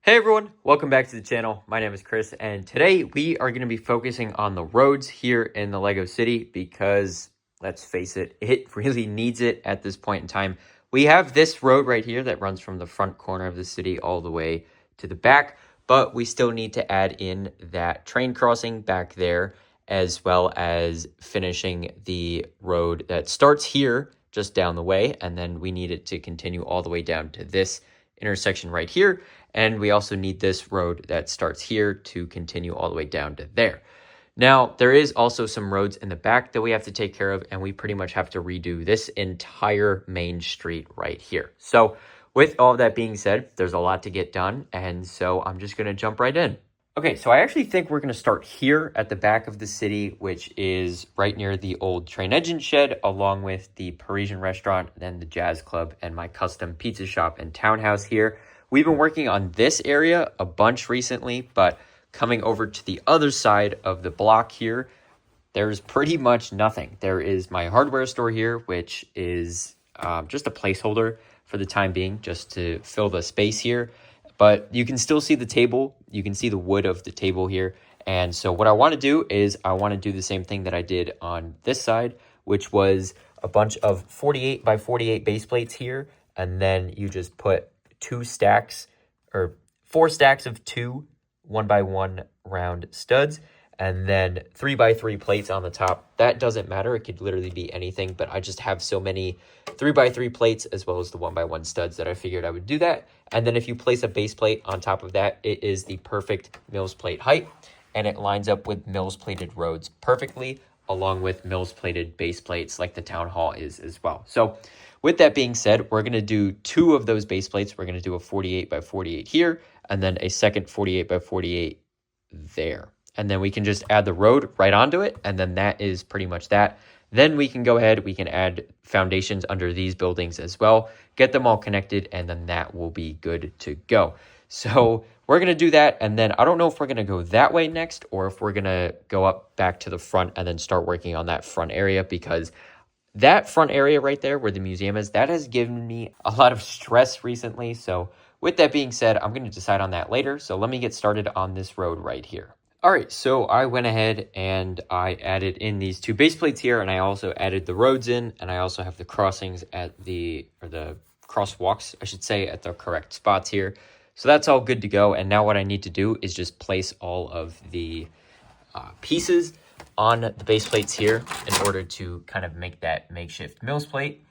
Hey everyone, welcome back to the channel. My name is Chris, and today we are going to be focusing on the roads here in the Lego City because, let's face it, it really needs it at this point in time. We have this road right here that runs from the front corner of the city all the way to the back, but we still need to add in that train crossing back there, as well as finishing the road that starts here just down the way, and then we need it to continue all the way down to this intersection right here. And we also need this road that starts here to continue all the way down to there. Now, there is also some roads in the back that we have to take care of, and we pretty much have to redo this entire main street right here. So with all that being said, there's a lot to get done, and so I'm just going to jump right in. Okay, so I actually think we're going to start here at the back of the city, which is right near the old train engine shed, along with the Parisian restaurant, then the jazz club, and my custom pizza shop and townhouse here. We've been working on this area a bunch recently, but coming over to the other side of the block here, there's pretty much nothing. There is my hardware store here, which is just a placeholder for the time being, just to fill the space here. But you can still see the table. You can see the wood of the table here. And so what I want to do is I want to do the same thing that I did on this side, which was a bunch of 48 by 48 base plates here. And then you just put four stacks of 2 1x1 round studs, and then 3x3 plates on the top. That doesn't matter. It could literally be anything, but I just have so many 3x3 plates as well as the 1x1 studs that I figured I would do that. And then if you place a base plate on top of that, it is the perfect Mills plate height, and it lines up with Mills plated roads perfectly, along with Mills plated base plates like the town hall is as well. So with that being said, we're going to do 2 of those base plates. We're going to do a 48 by 48 here, and then a second 48 by 48 there. And then we can just add the road right onto it, and then that is pretty much that. Then we can go ahead, we can add foundations under these buildings as well, get them all connected, and then that will be good to go. So we're going to do that, and then I don't know if we're going to go that way next, or if we're going to go up back to the front and then start working on that front area, because that front area right there where the museum is, that has given me a lot of stress recently. So with that being said, I'm going to decide on that later. So let me get started on this road right here. All right, so I went ahead and I added in these 2 base plates here, and I also added the roads in, and I also have the crossings or the crosswalks, I should say, at the correct spots here. So that's all good to go. And now what I need to do is just place all of the pieces on the base plates here in order to kind of make that makeshift Mills plate.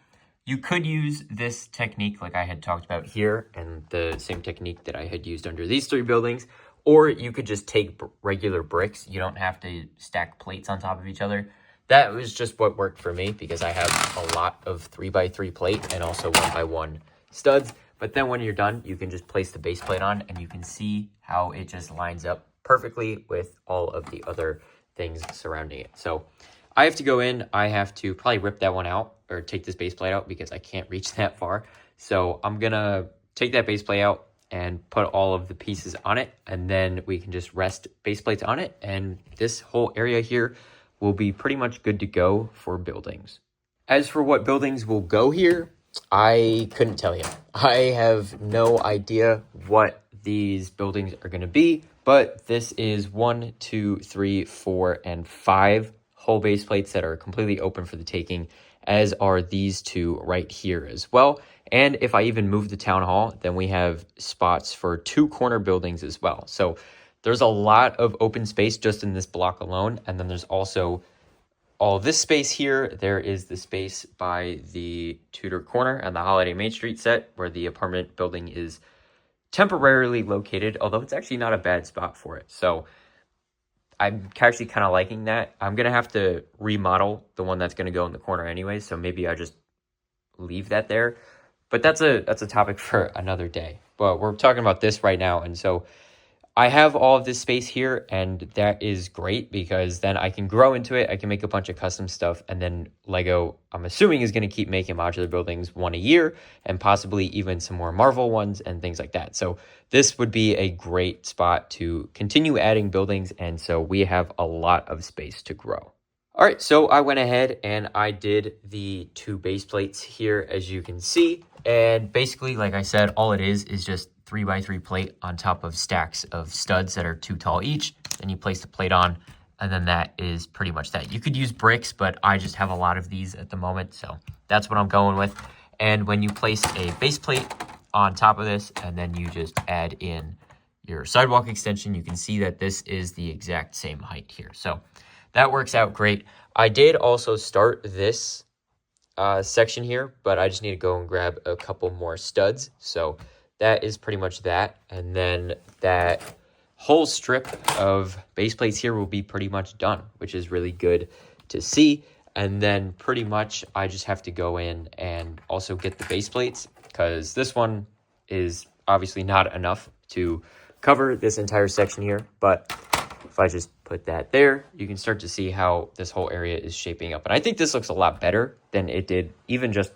You could use this technique like I had talked about here, and the same technique that I had used under these 3 buildings, or you could just take regular bricks. You don't have to stack plates on top of each other. That was just what worked for me because I have a lot of 3x3 plate and also 1x1 studs. But then when you're done, you can just place the base plate on, and you can see how it just lines up perfectly with all of the other things surrounding it. So I have to go in, I have to probably rip that one out or take this base plate out because I can't reach that far. So I'm gonna take that base plate out and put all of the pieces on it, and then we can just rest base plates on it, and this whole area here will be pretty much good to go for buildings. As for what buildings will go here, I couldn't tell you. I have no idea what these buildings are going to be, but this is 1, 2, 3, 4, and 5 whole base plates that are completely open for the taking, as are these 2 right here as well. And if I even move the town hall, then we have spots for 2 corner buildings as well. So there's a lot of open space just in this block alone. And then there's also all this space here. There is the space by the Tudor Corner and the Holiday Main Street set where the apartment building is temporarily located, although it's actually not a bad spot for it. So I'm actually kind of liking that. I'm going to have to remodel the one that's going to go in the corner anyway, so maybe I just leave that there. But that's a topic for another day. But we're talking about this right now, and so I have all of this space here, and that is great because then I can grow into it. I can make a bunch of custom stuff, and then Lego, I'm assuming, is going to keep making modular buildings 1 a year, and possibly even some more Marvel ones and things like that. So this would be a great spot to continue adding buildings, and so we have a lot of space to grow. All right, so I went ahead and I did the 2 base plates here, as you can see. And basically, like I said, all it is just 3x3 plate on top of stacks of studs that are too tall each. Then you place the plate on, and then that is pretty much that. You could use bricks, but I just have a lot of these at the moment, so that's what I'm going with. And when you place a base plate on top of this, and then you just add in your sidewalk extension, you can see that this is the exact same height here. So that works out great. I did also start this section here, but I just need to go and grab a couple more studs. So that is pretty much that. And then that whole strip of base plates here will be pretty much done, which is really good to see. And then pretty much I just have to go in and also get the base plates, because this one is obviously not enough to cover this entire section here. But if I just put that there, you can start to see how this whole area is shaping up. And I think this looks a lot better than it did even just,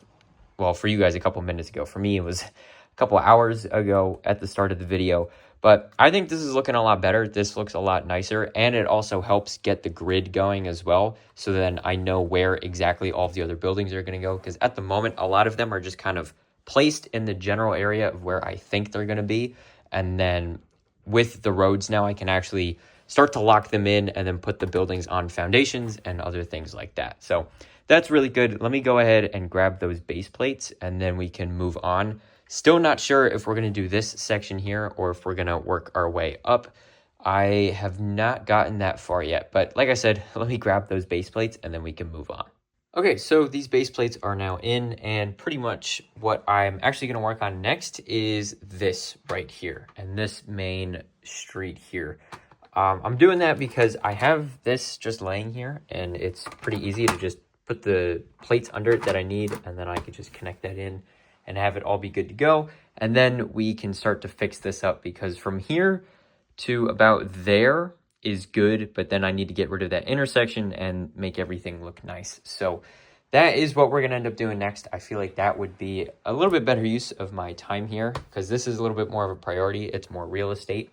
well, for you guys a couple minutes ago. For me, it was a couple hours ago at the start of the video. But I think this is looking a lot better. This looks a lot nicer, and it also helps get the grid going as well. So then I know where exactly all of the other buildings are going to go, because at the moment, a lot of them are just kind of placed in the general area of where I think they're going to be. And then with the roads now, I can actually start to lock them in and then put the buildings on foundations and other things like that. So that's really good. Let me go ahead and grab those base plates, and then we can move on. Still not sure if we're going to do this section here or if we're going to work our way up. I have not gotten that far yet, but like I said, let me grab those base plates and then we can move on. Okay, so these base plates are now in, and pretty much what I'm actually going to work on next is this right here and this main street here. I'm doing that because I have this just laying here, and it's pretty easy to just put the plates under it that I need, and then I could just connect that in and have it all be good to go. And then we can start to fix this up, because from here to about there is good, but then I need to get rid of that intersection and make everything look nice. So that is what we're gonna end up doing next. I feel like that would be a little bit better use of my time here, because this is a little bit more of a priority. It's more real estate.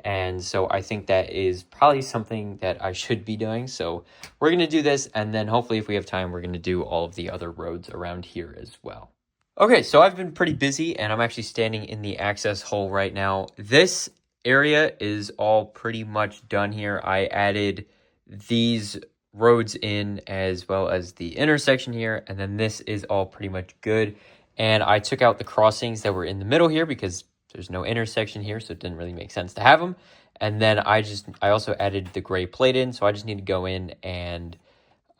And so I think that is probably something that I should be doing. So we're gonna do this, and then hopefully if we have time, we're gonna do all of the other roads around here as well. Okay, so I've been pretty busy, and I'm actually standing in the access hole right now. This area is all pretty much done here. I added these roads in as well as the intersection here, and then this is all pretty much good. And I took out the crossings that were in the middle here because there's no intersection here, so it didn't really make sense to have them. And then I also added the gray plate in, so I just need to go in and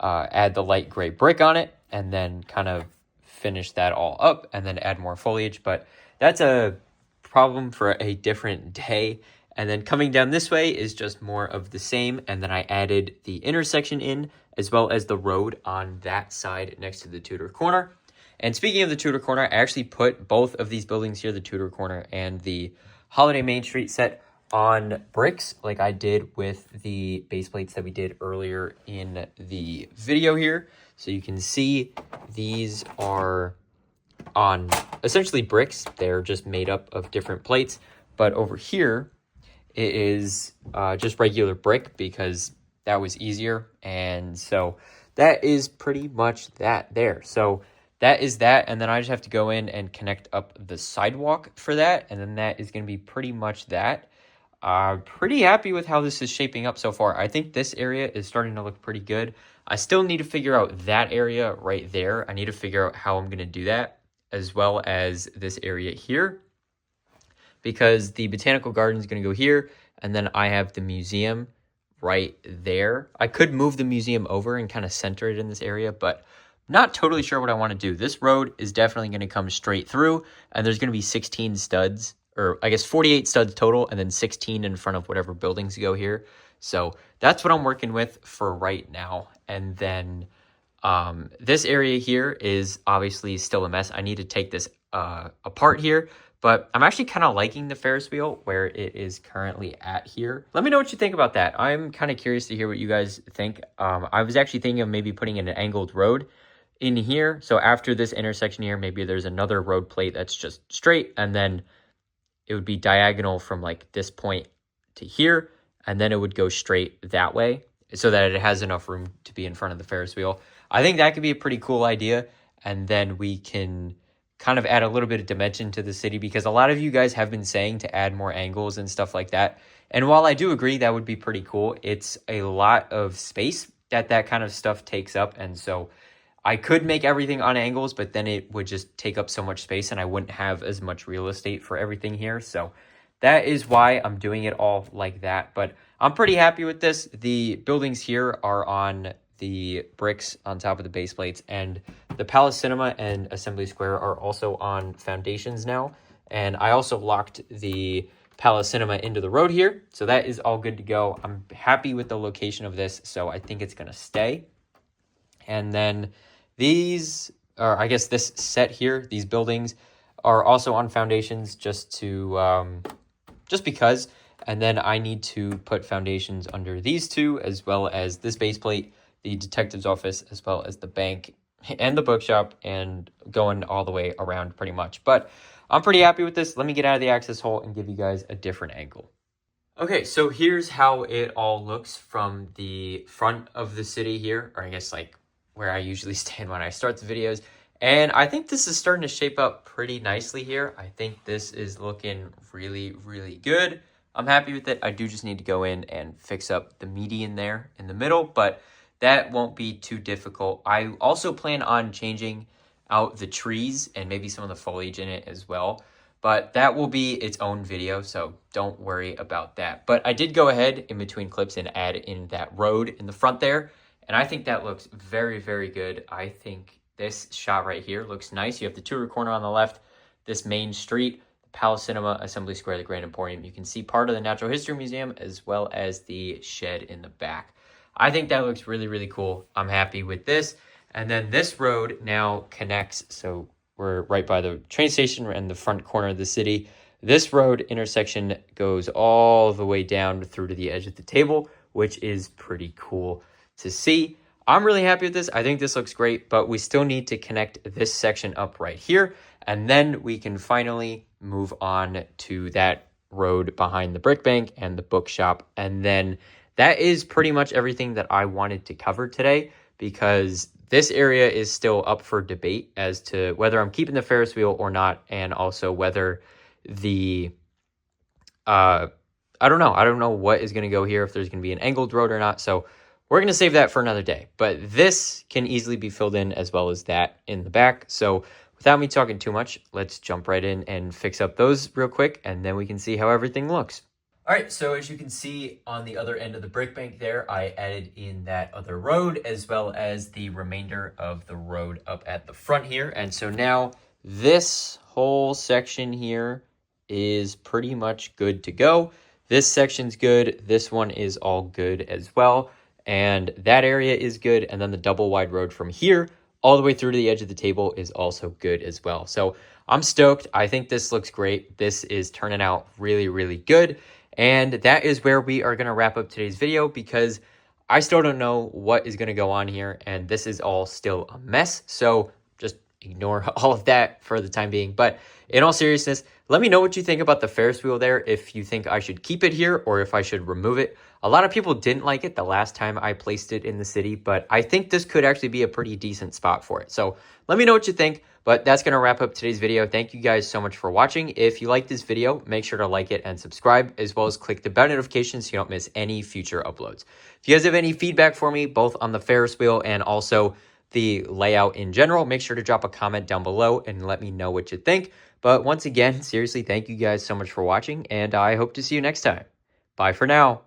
add the light gray brick on it, and then kind of finish that all up and then add more foliage. But that's a problem for a different day. And then coming down this way is just more of the same. And then I added the intersection in as well as the road on that side next to the Tudor Corner. And speaking of the Tudor Corner, I actually put both of these buildings here, the Tudor Corner and the Holiday Main Street set, on bricks like I did with the base plates that we did earlier in the video here. So you can see these are on essentially bricks. They're just made up of different plates. But over here, it is just regular brick because that was easier. And so that is pretty much that there. So that is that. And then I just have to go in and connect up the sidewalk for that. And then that is going to be pretty much that. Pretty happy with how this is shaping up so far. I think this area is starting to look pretty good. I still need to figure out that area right there. I need to figure out how I'm going to do that, as well as this area here, because the botanical garden is going to go here, and then I have the museum right there. I could move the museum over and kind of center it in this area, but not totally sure what I want to do. This road is definitely going to come straight through, and there's going to be 16 studs, or I guess 48 studs total, and then 16 in front of whatever buildings go here. So that's what I'm working with for right now. And then this area here is obviously still a mess. I need to take this apart here, but I'm actually kind of liking the Ferris wheel where it is currently at here. Let me know what you think about that. I'm kind of curious to hear what you guys think. I was actually thinking of maybe putting in an angled road in here. So after this intersection here, maybe there's another road plate that's just straight, and then it would be diagonal from like this point to here, and then it would go straight that way so that it has enough room to be in front of the Ferris wheel. I think that could be a pretty cool idea, and then we can kind of add a little bit of dimension to the city, because a lot of you guys have been saying to add more angles and stuff like that. And while I do agree that would be pretty cool, it's a lot of space that kind of stuff takes up. And so I could make everything on angles, but then it would just take up so much space and I wouldn't have as much real estate for everything here. So that is why I'm doing it all like that. But I'm pretty happy with this. The buildings here are on the bricks on top of the base plates, and the Palace Cinema and Assembly Square are also on foundations now. And I also locked the Palace Cinema into the road here, so that is all good to go. I'm happy with the location of this, so I think it's gonna stay. And then these, or I guess this set here, these buildings are also on foundations just because. And then I need to put foundations under these two, as well as this base plate, the detective's office, as well as the bank and the bookshop, and going all the way around pretty much. But I'm pretty happy with this. Let me get out of the access hole and give you guys a different angle. Okay, so here's how it all looks from the front of the city here, or I guess like where I usually stand when I start the videos. And I think this is starting to shape up pretty nicely here. I think this is looking really, really good. I'm happy with it. I do just need to go in and fix up the median there in the middle, but that won't be too difficult. I also plan on changing out the trees and maybe some of the foliage in it as well, but that will be its own video, so don't worry about that. But I did go ahead in between clips and add in that road in the front there, and I think that looks very, very good. I think this shot right here looks nice. You have the Tudor corner on the left, this main street, the Palace Cinema, Assembly Square, the Grand Emporium. You can see part of the Natural History Museum as well as the shed in the back. I think that looks really, really cool. I'm happy with this. And then this road now connects. So we're right by the train station and the front corner of the city. This road intersection goes all the way down through to the edge of the table, which is pretty cool to see. I'm really happy with this. I think this looks great, but we still need to connect this section up right here. And then we can finally move on to that road behind the brick bank and the bookshop. And then that is pretty much everything that I wanted to cover today, because this area is still up for debate as to whether I'm keeping the Ferris wheel or not, and also whether the, I don't know. I don't know what is going to go here, if there's going to be an angled road or not. So we're going to save that for another day. But this can easily be filled in as well as that in the back. So without me talking too much, let's jump right in and fix up those real quick, and then we can see how everything looks. All right, so as you can see on the other end of the brick bank there, I added in that other road as well as the remainder of the road up at the front here. And so now this whole section here is pretty much good to go. This section's good. This one is all good as well. And that area is good. And then the double wide road from here all the way through to the edge of the table is also good as well. So I'm stoked. I think this looks great. This is turning out really, really good. And that is where we are going to wrap up today's video, because I still don't know what is going to go on here, and this is all still a mess. So just ignore all of that for the time being. But in all seriousness, let me know what you think about the Ferris wheel there, if you think I should keep it here or if I should remove it. A lot of people didn't like it the last time I placed it in the city, but I think this could actually be a pretty decent spot for it. So let me know what you think. But that's going to wrap up today's video. Thank you guys so much for watching. If you like this video, make sure to like it and subscribe, as well as click the bell notification so you don't miss any future uploads. If you guys have any feedback for me, both on the Ferris wheel and also the layout in general, make sure to drop a comment down below and let me know what you think. But once again, seriously, thank you guys so much for watching, and I hope to see you next time. Bye for now.